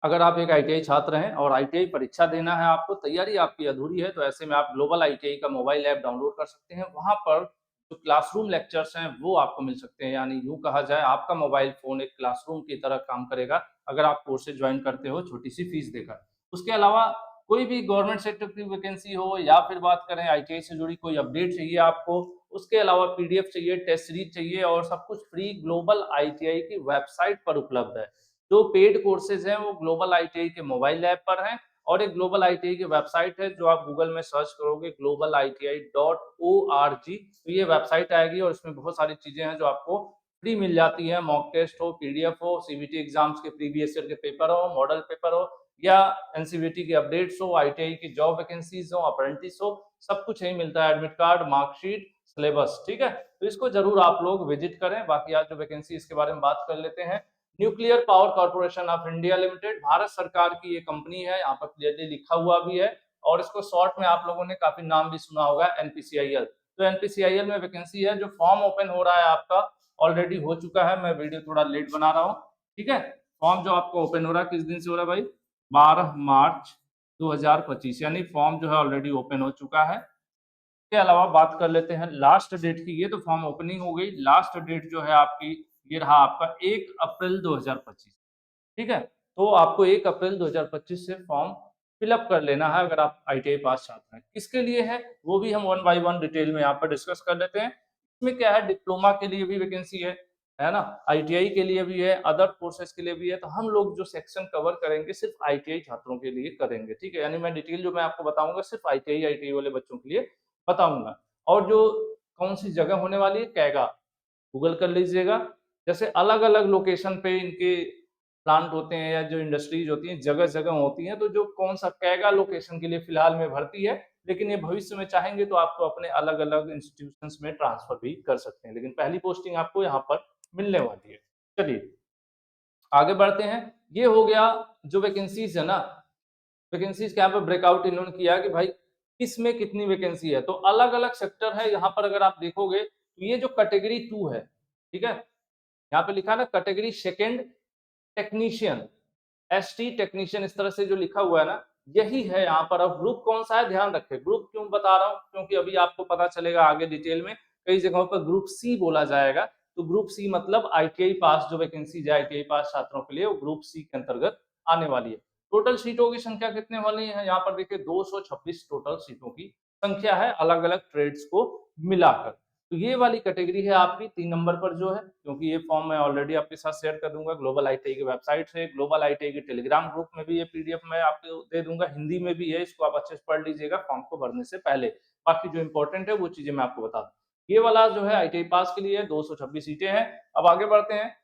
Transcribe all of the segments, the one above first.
अगर आप एक आईटीआई छात्र हैं और आईटीआई परीक्षा देना है आपको, तैयारी आपकी अधूरी है, तो ऐसे में आप ग्लोबल आईटीआई का मोबाइल ऐप डाउनलोड कर सकते हैं। वहाँ पर जो क्लासरूम लेक्चर्स हैं वो आपको मिल सकते हैं, यानी यूँ कहा जाए आपका मोबाइल फ़ोन एक क्लासरूम की तरह काम करेगा, अगर आप कोर्सेज़ जॉइन करते हो छोटी-सी फीस देकर। उसके अलावा कोई भी गवर्नमेंट सेक्टर की वैकेंसी हो या फिर बात करें आईटीआई से जुड़ी कोई अपडेट चाहिए आपको, उसके अलावा पीडीएफ चाहिए, टेस्ट सीरीज चाहिए और सब कुछ फ्री ग्लोबल आईटीआई की वेबसाइट पर उपलब्ध है। जो पेड कोर्सेज हैं वो ग्लोबल आईटीआई के मोबाइल ऐप पर हैं और एक ग्लोबल आईटीआई की वेबसाइट है जो आप गूगल में सर्च करोगे globaliiti.org, तो ये वेबसाइट आएगी और इसमें बहुत सारी चीजें हैं जो आपको फ्री मिल जाती है। मॉक टेस्ट हो, पीडीएफ हो, सीबीटी एग्जाम्स के प्रीवियस ईयर के पेपर हो, मॉडल पेपर हो या एनसीवीटी के अपडेट्स हो, आईटीआई की जॉब वैकेंसीज हो, अप्रेंटिस हो, सब कुछ यही मिलता है। एडमिट कार्ड, मार्कशीट, सिलेबस, ठीक है। तो इसको जरूर आप लोग विजिट करें। बाकी आज जो वैकेंसी इसके बारे में बात कर लेते हैं। Nuclear power corporation of India limited Bharat सरकार की ये कंपनी है, यहाँ पर क्लियरली लिखा हुआ भी है और इसको शॉर्ट में आप लोगों ने काफी नाम भी सुना होगा, एनपीसीआईएल। तो एनपीसीआईएल में वैकेंसी है, जो फॉर्म ओपन हो रहा है आपका ऑलरेडी हो चुका है। मैं वीडियो थोड़ा लेट बना रहा हूँ, ठीक है। फॉर्म जो आपको ओपन हो रहा है किस दिन से हो रहा है भाई? 12 मार्च 2025, यानी फॉर्म जो है ऑलरेडी ओपन हो चुका है। के अलावा बात कर लेते हैं लास्ट डेट की। ये तो फॉर्म ओपनिंग हो गई, लास्ट डेट जो है आपकी ये रहा आपका 1 अप्रैल 2025, ठीक है। तो आपको 1 अप्रैल 2025 से फॉर्म फिलअप कर लेना है अगर आप आईटीआई पास छात्र हैं। किसके लिए है वो भी हम वन बाय वन डिटेल में यहाँ पर डिस्कस कर लेते हैं। इसमें क्या है, डिप्लोमा के लिए भी वैकेंसी है ना, आईटीआई के लिए भी है, अदर कोर्सेज के लिए भी है। तो हम लोग जो सेक्शन कवर करेंगे सिर्फ आईटीआई छात्रों के लिए करेंगे, ठीक है। यानी मैं डिटेल जो मैं आपको बताऊंगा सिर्फ आईटीआई वाले बच्चों के लिए बताऊंगा। और जो कौन सी जगह होने वाली है, कैगा, गूगल कर लीजिएगा। जैसे अलग अलग लोकेशन पे इनके प्लांट होते हैं या जो इंडस्ट्रीज होती हैं जगह जगह होती हैं, तो जो कौन सा कैगा लोकेशन के लिए फिलहाल में भर्ती है, लेकिन ये भविष्य में चाहेंगे तो आपको अपने अलग अलग इंस्टीट्यूशंस में ट्रांसफर भी कर सकते हैं, लेकिन पहली पोस्टिंग आपको यहाँ पर मिलने वाली है। चलिए आगे बढ़ते हैं। ये हो गया जो वैकेंसीज है ना, वैकेंसीज के यहाँ पे ब्रेकआउट इन्होंने किया कि भाई किसमें कितनी वैकेंसी है। तो अलग अलग सेक्टर है यहाँ पर, अगर आप देखोगे तो ये जो कैटेगरी 2 है, ठीक है, यहाँ पे लिखा है ना category second technician, ST technician, इस तरह से जो लिखा हुआ है ना, यही है यहाँ पर। अब ग्रुप कौन सा है ध्यान रखें। ग्रुप क्यों बता रहा हूँ, क्योंकि अभी आपको पता चलेगा आगे डिटेल में, कई जगहों पर ग्रुप सी बोला जाएगा। तो ग्रुप सी मतलब आईटीआई पास जो वैकेंसी है आईटीआई पास छात्रों के लिए वो ग्रुप सी के अंतर्गत आने वाली है। टोटल सीटों की संख्या कितने वाली है, यहाँ पर देखिए 226 टोटल सीटों की संख्या है अलग अलग ट्रेड्स को मिलाकर। तो ये वाली कैटेगरी है आपकी 3 नंबर पर जो है, क्योंकि ये फॉर्म मैं ऑलरेडी आपके साथ शेयर कर दूंगा ग्लोबल आईटीआई की वेबसाइट से। ग्लोबल आईटीआई के टेलीग्राम ग्रुप में भी ये पीडीएफ मैं आपको दे दूंगा, हिंदी में भी है, इसको आप अच्छे से पढ़ लीजिएगा फॉर्म को भरने से पहले। बाकी जो इंपॉर्टेंट है वो चीजें मैं आपको बता दूं। ये वाला जो है आईटीआई पास के लिए 226 सीटें हैं। अब आगे बढ़ते हैं।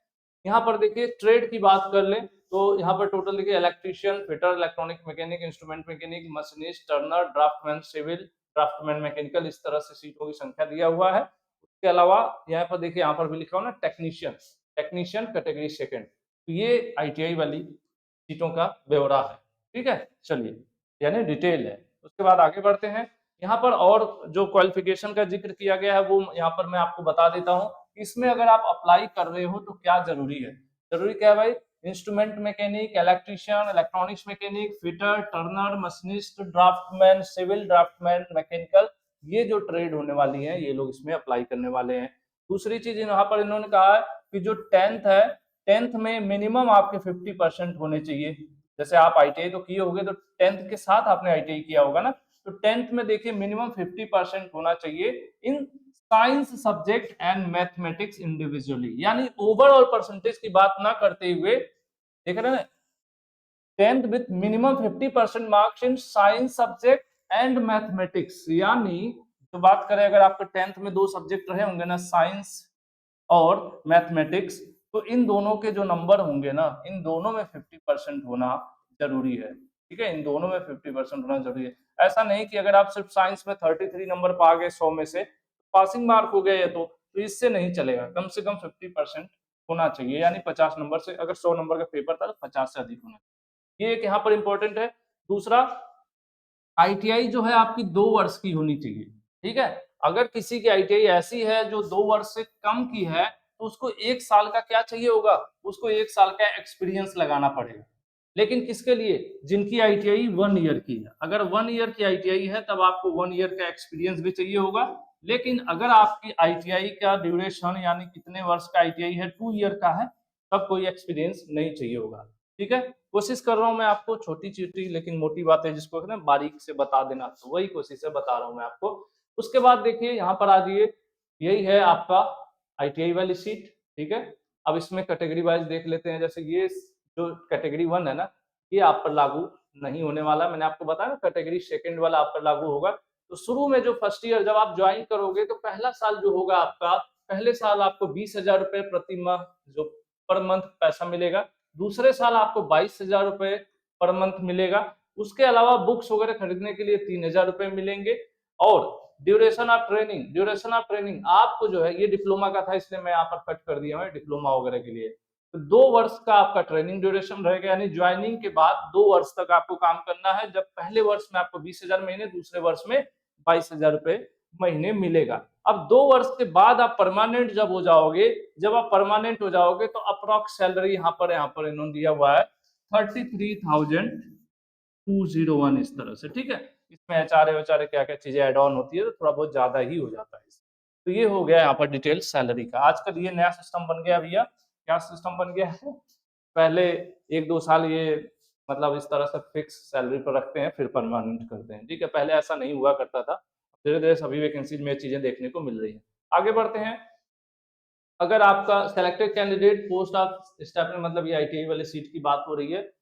यहाँ पर देखिए ट्रेड की बात कर ले तो यहाँ पर टोटल देखिए electrician, fitter, electronic mechanic, instrument mechanic, machinist, turner, draftsman civil, draftsman mechanical, इस तरह से सीटों की संख्या दिया हुआ है। उसके अलावा यहाँ पर देखिए, यहाँ पर भी लिखा हो ना टेक्नीशियन, टेक्नीशियन कैटेगरी सेकंड, तो ये आईटीआई वाली सीटों का ब्यौरा है, ठीक है। चलिए यानी डिटेल है। उसके बाद आगे बढ़ते हैं। यहाँ पर और जो क्वालिफिकेशन का जिक्र किया गया है वो यहाँ पर मैं आपको बता देता हूँ। इसमें अगर आप अप्लाई कर रहे हो तो क्या जरूरी है, जरूरी क्या है भाई, instrument mechanic, electrician, electronics mechanic, fitter, turner, machinist, draftsman civil, draftsman mechanical, ये जो ट्रेड होने वाली है ये लोग इसमें अप्लाई करने वाले हैं। दूसरी चीज यहाँ पर इन्होंने कहा है कि जो 10th है, 10th में मिनिमम आपके 50% होने चाहिए। जैसे आप आईटीआई तो किए होंगे तो 10th के साथ आपने आईटीआई किया होगा ना, तो 10th में देखिए मिनिमम 50% होना चाहिए in science subject and mathematics individually. यानी ओवरऑल परसेंटेज की बात ना करते हुए, देख रहे हैं, 10th with minimum 50% marks in science subject and mathematics. यानी तो बात करें अगर आपके 10th में दो सब्जेक्ट रहे होंगे ना, साइंस और मैथमेटिक्स, तो इन दोनों के जो नंबर होंगे ना, इन दोनों में 50% होना जरूरी है, ठीक है। इन दोनों में 50% होना जरूरी है। ऐसा नहीं कि अगर आप सिर्फ साइंस में 33 नंबर पा गए 100 में से, पासिंग मार्क हो गए तो इससे नहीं चलेगा। कम से कम 50% होना चाहिए, यानी 50 नंबर से, अगर 100 नंबर का पेपर था तो 50 से अधिक होना चाहिए। ये एक यहाँ पर इंपॉर्टेंट है। दूसरा, आईटीआई जो है आपकी 2 वर्ष की होनी चाहिए, ठीक है। अगर किसी की आईटीआई ऐसी है जो 2 वर्ष से कम की है तो उसको 1 साल का क्या चाहिए होगा, उसको 1 साल का एक्सपीरियंस लगाना पड़ेगा, लेकिन किसके लिए? जिनकी आईटीआई 1 ईयर की है। अगर 1 ईयर की आईटीआई है तब आपको 1 ईयर का एक्सपीरियंस भी चाहिए होगा। लेकिन अगर आपकी आईटीआई का ड्यूरेशन यानी कितने वर्ष का आईटीआई है 2 ईयर का है, तब कोई एक्सपीरियंस नहीं चाहिए होगा। ठीक है? कोशिश कर रहा हूँ मैं आपको छोटी-छोटी लेकिन मोटी बातें जिसको कहते हैं बारीक से बता देना, तो वही कोशिश है बता रहा हूँ मैं आपको। उसके बाद देखिए यहाँ पर आ जाइए, यही है आपका आईटीआई वाली सीट, ठीक है? अब इसमें कैटेगरी वाइज़ देख लेते हैं, जैसे ये जो कैटेगरी 1 है ना, ये आप पर लागू नहीं होने वाला। मैंने आपको बताया ना कैटेगरी सेकंड वाला आप पर लागू होगा। तो शुरू में जो फर्स्ट ईयर जब आप जॉइन करोगे तो पहला साल जो होगा आपका, पहले साल आपको 20,000 रुपए प्रति माह जो पर मंथ पैसा मिलेगा। दूसरे साल आपको 22,000 रुपए पर मंथ मिलेगा। उसके अलावा बुक्स वगैरह खरीदने के लिए 3,000 रुपए मिलेंगे और ड्यूरेशन ऑफ ट्रेनिंग आपको जो है, ये डिप्लोमा का था इसलिए मैं यहाँ पर कट कर दिया हूँ डिप्लोमा वगैरह के लिए। तो 2 वर्ष का आपका ट्रेनिंग ड्यूरेशन रहेगा, यानी ज्वाइनिंग के बाद 2 वर्ष तक आपको काम करना है। जब पहले वर्ष में आपको 20,000 महीने, दूसरे वर्ष में 22,000 रुपए महीने मिलेगा। अब 2 वर्ष के बाद आप परमानेंट जब हो जाओगे, जब आप परमानेंट हो जाओगे तो अप्रॉक्स सैलरी यहाँ पर इन्होंने दिया हुआ है 33,201 इस तरह से, ठीक है? इसमें एचआरए-वेचआरए क्या-क्या चीज़ें ऐड ऑन होती है तो थोड़ा बहुत ज़्यादा ही हो जाता है। तो ये हो गया यहाँ पर डिटेल सैलरी का। आजकल ये नया सिस्टम बन गया भैया, क्या सिस्टम बन गया है? पहले 1-2 साल ये मतलब इस तरह से फिक्स सैलरी पर रखते हैं, फिर परमानेंट करते हैं, ठीक है? पहले ऐसा नहीं हुआ करता था। धीरे-धीरे सभी वैकेंसीज़ में ये चीज़ें देखने को मिल रही हैं। आगे बढ़ते हैं, अगर आपका selected candidate post of staff में, मतलब ये आईटीआई वाली सीट की बात हो रही है,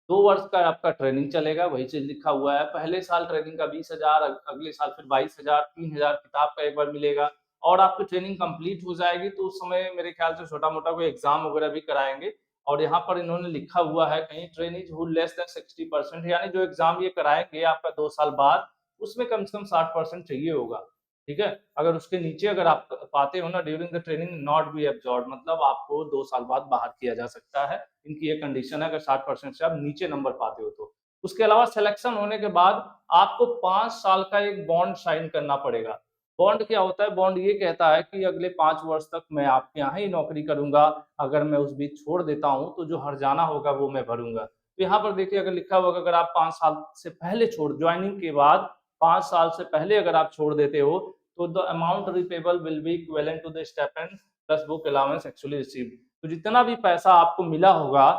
2 वर्ष का आपका ट्रेनिंग चलेगा, वही चीज़ लिखा हुआ है। पहले साल ट्रेनिंग का 20,000, अगले साल फिर 22,000, 3,000 किताब का एक बार मिलेगा और आपकी ट्रेनिंग कंप्लीट हो जाएगी तो उस समय मेरे ख्याल से छोटा-मोटा कोई एग्ज़ाम वगैरह भी कराएँगे। और यहाँ पर इन्होंने लिखा हुआ है कहीं ट्रेनीज़ हू लेस देन 60%, यानी जो एग्ज़ाम ये कराएँगे आपका 2 साल बाद, उसमें कम से कम 60% चाहिए होगा, ठीक है? अगर उसके नीचे अगर आप पाते हो ना during the training not be absorbed, मतलब आपको 2 साल बाद बाहर किया जा सकता है। इनकी ये कंडीशन है अगर 60% से आप नीचे नंबर पाते हो तो। उसके अलावा सिलेक्शन होने के बाद आपको 5 साल का एक बॉन्ड साइन करना पड़ेगा। बॉन्ड क्या होता है? बॉन्ड ये कहता है कि अगले 5 वर्ष तक मैं आपके यहाँ ही नौकरी करूँगा। अगर मैं उस बीच छोड़ देता हूँ तो जो हर्जाना होगा वो मैं भरूँगा। तो यहाँ पर देखिए अगर लिखा होगा अगर आप 5 साल से पहले छोड़ जॉइनिंग के बाद 5 साल से पहले अगर आप छोड़ देते हो तो the amount repayable will be equivalent to the stipend plus book allowance actually received. तो जितना भी पैसा आपको मिला होगा,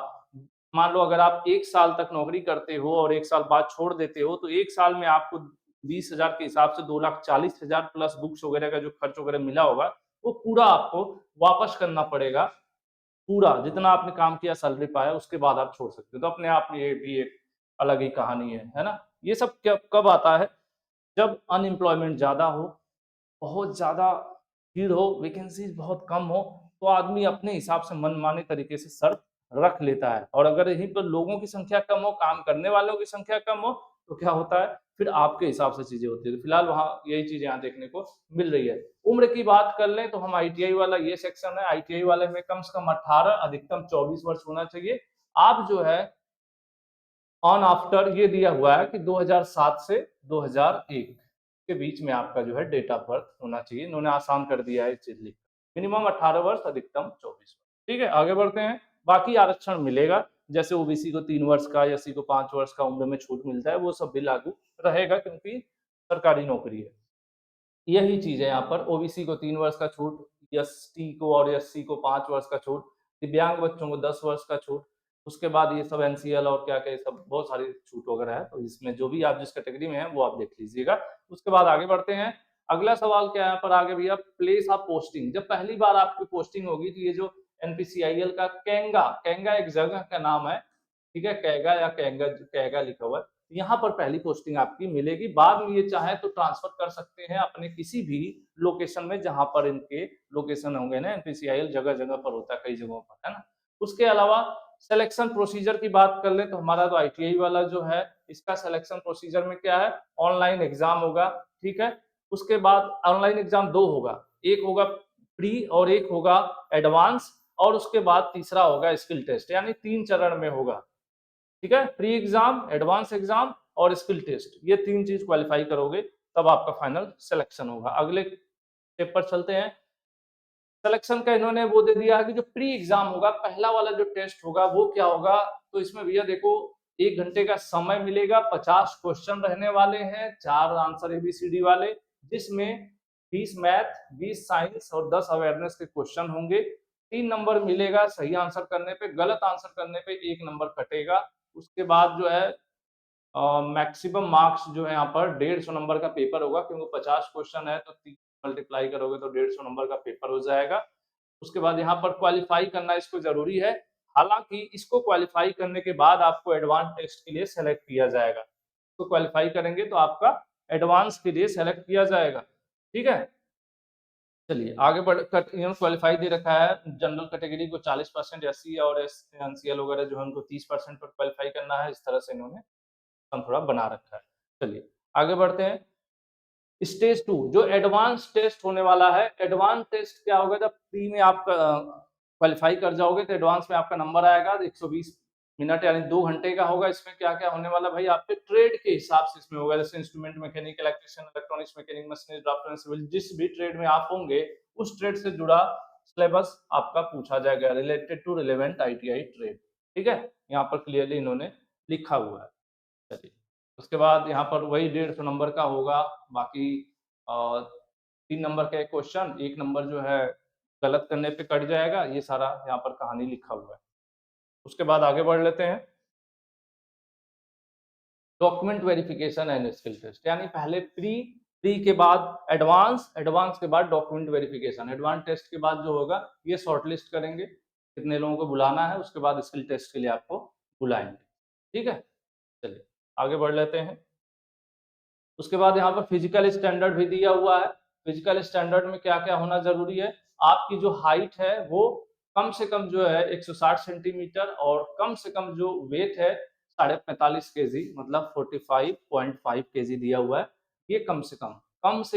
मान लो अगर आप 1 साल तक नौकरी करते हो और 1 साल बाद छोड़ देते हो, तो 1 साल में आपको 20,000 के हिसाब से 2,40,000 प्लस बुक्स वगैरह का जो खर्च वगैरह मिला होगा, वो पूरा आपको वापस करना पड़ेगा। पूरा जितना आपने काम किया सैलरी पाया उसके बाद आप छोड़ सकते हो। तो अपने आप में ये भी एक अलग ही कहानी है ना? ये सब कब आता है? जब अनएम्प्लॉयमेंट ज़्यादा हो, बहुत ज़्यादा भीड़ हो, वैकेंसीज़ बहुत कम हो, तो आदमी अपने हिसाब से मनमाने तरीके से शर्त रख लेता है। और अगर यहीं पर लोगों की संख्या कम हो, काम करने वालों की संख्या कम हो, तो क्या होता है, फिर आपके हिसाब से चीज़ें होती हैं। तो फिलहाल वहाँ यही चीज़ें यहाँ देखने को मिल रही है। उम्र की बात कर लें तो हम आईटीआई वाला ये सेक्शन है, आईटीआई वाले में कम से कम 18 अधिकतम 24 वर्ष होना चाहिए। आप जो है ऑन आफ्टर ये दिया हुआ है कि 2007 से 2001 के बीच में आपका जो है डेट ऑफ बर्थ होना चाहिए। इन्होंने आसान कर दिया है इस चीज़ लिख मिनिमम 18 वर्ष, अधिकतम 24 वर्ष। ठीक है, आगे बढ़ते हैं। बाकी आरक्षण मिलेगा, जैसे ओबीसी को 3 वर्ष का, एससी को 5 वर्ष का उम्र में छूट मिलता है, वो सब भी लागू रहेगा क्योंकि सरकारी नौकरी है। यही चीज़ है यहाँ पर, ओबीसी को 3 वर्ष का छूट, एसटी को और एससी को 5 वर्ष का छूट, दिव्यांग बच्चों को 10 वर्ष का छूट। उसके बाद ये सब एनसीएल और क्या-क्या ये सब बहुत सारी छूट वगैरह है, तो इसमें जो भी आप जिस कैटेगरी में हैं, वो आप देख लीजिएगा। उसके बाद आगे बढ़ते हैं। अगला सवाल क्या है यहाँ पर आगे भैया, प्लेस ऑफ पोस्टिंग। जब पहली बार आपकी पोस्टिंग होगी, तो ये जो एनपीसीआईएल का कैंगा, कैंगा एक जगह का नाम है, ठीक है? कैगा या कैंगा, कैगा लिखा हुआ है। यहाँ पर पहली पोस्टिंग आपकी मिलेगी। बाद में ये चाहे तो ट्रांसफर कर सकते हैं अपने किसी भी लोकेशन में जहाँ पर इनके लोकेशन होंगे ना, एनपीसीआईएल जगह-जगह पर होता है, कई जगहों पर, है ना? उसके अलावा सिलेक्शन प्रोसीजर की बात कर लें तो हमारा तो आईटीआई वाला जो है, इसका सिलेक्शन प्रोसीजर में क्या है, ऑनलाइन एग्ज़ाम होगा, ठीक है? उसके बाद ऑनलाइन एग्ज़ाम 2 होगा, एक होगा प्री और एक होगा एडवांस और उसके बाद तीसरा होगा स्किल टेस्ट, यानी 3 चरण में होगा। ठीक है? प्री एग्ज़ाम, एडवांस एग्ज़ाम और स्किल टेस्ट, ये 3 चीज़ क्वालीफाई करोगे तब आपका फाइनल सिलेक्शन होगा। अगले स्टेप पर चलते हैं। सिलेक्शन का इन्होंने वो दे दिया है कि जो प्री एग्ज़ाम होगा, पहला वाला जो टेस्ट होगा वो क्या होगा, तो इसमें भैया देखो 1 घंटे का समय मिलेगा, 50 क्वेश्चन रहने वाले हैं, 4 आंसर एबीसीडी वाले, जिसमें 20 मैथ, 20 साइंस और 10 अवेयरनेस के क्वेश्चन होंगे। 3 नंबर मिलेगा सही आंसर करने पे, गलत आंसर करने पे 1 नंबर कटेगा। उसके बाद जो है मैक्सिमम मार्क्स जो है यहाँ पर 150 नंबर का पेपर होगा, क्योंकि 50 क्वेश्चन है तो 3 मल्टीप्लाई करोगे तो 150 नंबर का पेपर हो जाएगा। उसके बाद यहाँ पर क्वालिफाई करना इसको जरूरी है। हालांकि इसको क्वालिफाई करने के बाद आपको एडवांस टेस्ट के लिए सेलेक्ट किया जाएगा। तो क्वालिफाई करेंगे तो आपका एडवांस के लिए सेलेक्ट किया जाएगा। ठीक है, चलिए आगे बढ़ कर क्वालिफाई दे रखा है जनरल कैटेगरी को 40%, एससी और एनसीएल वगैरह जो है उनको 30% पर क्वालिफाई करना है। इस तरह से इन्होंने थोड़ा बना रखा है। चलिए आगे बढ़ते हैं। स्टेज 2 जो एडवांस टेस्ट होने वाला है, एडवांस टेस्ट क्या होगा, जब प्री में आप क्वालिफाई कर जाओगे तो एडवांस में आपका नंबर आएगा 120 मिनट यानी 2 घंटे का होगा। इसमें क्या क्या होने वाला भाई, आपके ट्रेड के हिसाब से इसमें होगा, जैसे instrument mechanic, electrician, electronics mechanic, machinist, draftsman, civil, जिस भी ट्रेड में आप होंगे उस ट्रेड से जुड़ा सिलेबस आपका पूछा जाएगा, related to relevant ITI trade. ठीक है, यहाँ पर क्लियरली इन्होंने लिखा हुआ है। चलिए उसके बाद यहाँ पर वही 150 नंबर का होगा। बाकी 3 नंबर का एक क्वेश्चन, 1 नंबर जो है गलत करने पे कट जाएगा। ये सारा यहाँ पर कहानी लिखा हुआ है। उसके बाद आगे बढ़ लेते हैं। Document verification and skill test, यानी पहले प्री, प्री के बाद एडवांस, एडवांस के बाद डॉक्यूमेंट वेरिफिकेशन। एडवांस टेस्ट के बाद जो होगा ये शॉर्टलिस्ट करेंगे कितने लोगों को बुलाना है, उसके बाद स्किल टेस्ट के लिए आपको बुलाएंगे। ठीक है, चलिए आगे बढ़ लेते हैं। उसके बाद यहाँ पर फिजिकल स्टैंडर्ड भी दिया हुआ है। फिजिकल स्टैंडर्ड में क्या क्या होना जरूरी है, आपकी जो हाइट है वो कम से कम जो है 160 सेंटीमीटर और कम से कम जो वेट है 45.5 केजी, मतलब 45.5 केजी दिया हुआ है। ये कम से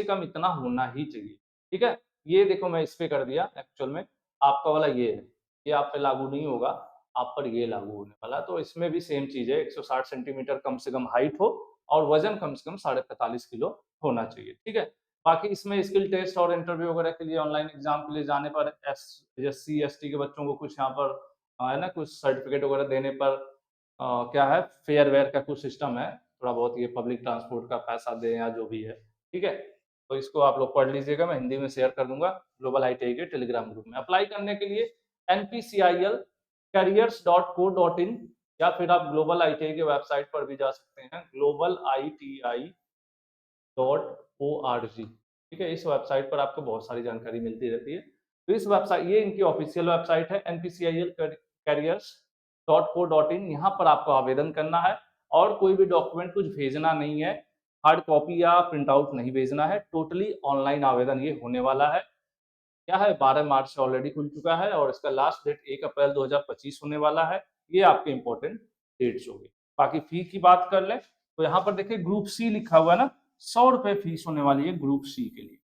कम इतना होना ही चाहिए। ठीक है, ये देखो मैं इस पे कर दिया, एक्चुअल में आपका वाला ये है, ये आप पे लागू नहीं होगा, आप पर ये लागू होने वाला। तो इसमें भी सेम चीज है, 160 सेंटीमीटर कम से कम हाइट हो और वजन कम से कम 45.5 किलो होना चाहिए। ठीक है, बाकी इसमें स्किल टेस्ट और इंटरव्यू वगैरह के लिए ऑनलाइन एग्जाम के लिए जाने पर एससी एसटी के बच्चों को कुछ यहाँ पर है ना, कुछ सर्टिफिकेट वगैरह देने पर क्या है, फेयर वेयर का कुछ सिस्टम है, थोड़ा बहुत ये पब्लिक ट्रांसपोर्ट का पैसा दे या जो भी है। ठीक है, तो इसको आप लोग पढ़ लीजिएगा, मैं हिंदी में शेयर कर दूंगा ग्लोबल आईटीआई के टेलीग्राम ग्रुप में। अप्लाई करने के लिए npcil careers.co.in या फिर आप ग्लोबल आईटीआई के वेबसाइट पर भी जा सकते हैं, globaliti.org। ठीक है, इस वेबसाइट पर आपको बहुत सारी जानकारी मिलती रहती है। तो इस वेबसाइट, ये इनकी ऑफिशियल वेबसाइट है npcil careers.co.in। यहाँ पर आपको आवेदन करना है और कोई भी डॉक्यूमेंट कुछ भेजना नहीं है, हार्ड कॉपी या प्रिंट आउट नहीं भेजना है, टोटली ऑनलाइन आवेदन ये होने वाला है। क्या है, 12 मार्च से ऑलरेडी खुल चुका है और इसका लास्ट डेट 1 अप्रैल 2025 होने वाला है। ये आपके इंपॉर्टेंट डेट्स होंगे। बाकी फी की बात कर ले तो यहाँ पर देखिए ग्रुप सी लिखा हुआ है ना, 100 रुपए फीस होने वाली है ग्रुप सी के लिए।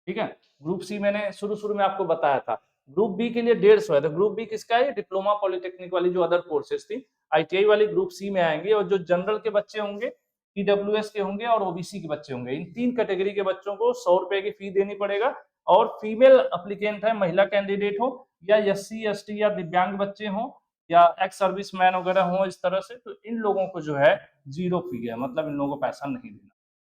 ठीक है, ग्रुप सी मैंने शुरू शुरू में आपको बताया था। ग्रुप बी के लिए 150 है। तो ग्रुप बी किसका है, डिप्लोमा पॉलिटेक्निक वाली जो अदर कोर्सेज थी, आईटीआई वाली ग्रुप सी में आएंगे। और जो जनरल के बच्चे होंगे, ईडब्ल्यूएस के होंगे और ओबीसी के बच्चे होंगे, इन 3 कैटेगरी के बच्चों को 100 रुपए की फी देनी पड़ेगा। और फीमेल अप्लीकेंट है, महिला कैंडिडेट हो या एससी एसटी या दिव्यांग बच्चे हों या एक्स सर्विस मैन वगैरह हो, इस तरह से, तो इन लोगों को जो है 0 फी है, मतलब इन लोगों को पैसा नहीं देना।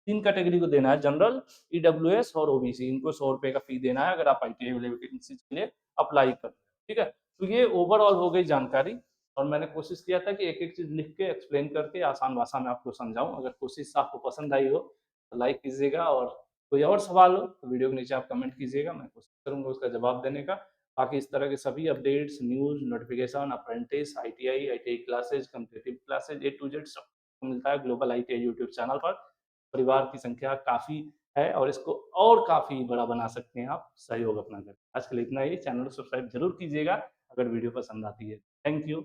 3 कैटेगरी को देना है, जनरल, ईडब्ल्यूएस और ओबीसी, इनको 100 रुपए का फी देना है अगर आप आईटीआई वैकेंसी के लिए अप्लाई कर। ठीक है, तो ये ओवरऑल हो गई जानकारी और मैंने कोशिश किया था कि एक एक चीज लिख के एक्सप्लेन करके आसान भाषा में आपको समझाऊं। अगर कोशिश आपको पसंद आई हो तो लाइक कीजिएगा और कोई और सवाल हो तो वीडियो के नीचे आप कमेंट कीजिएगा, मैं कोशिश करूंगा उसका जवाब देने का। बाकी इस तरह के सभी updates, news, notification, apprentice, ITI classes, competitive classes, A to Z सब मिलता है ग्लोबल आईटीआई यूट्यूब चैनल पर। परिवार की संख्या काफ़ी है और इसको और काफ़ी बड़ा बना सकते हैं आप सहयोग अपना कर। आज के लिए इतना ही। चैनल को सब्सक्राइब जरूर कीजिएगा अगर वीडियो पसंद आती है। Thank you.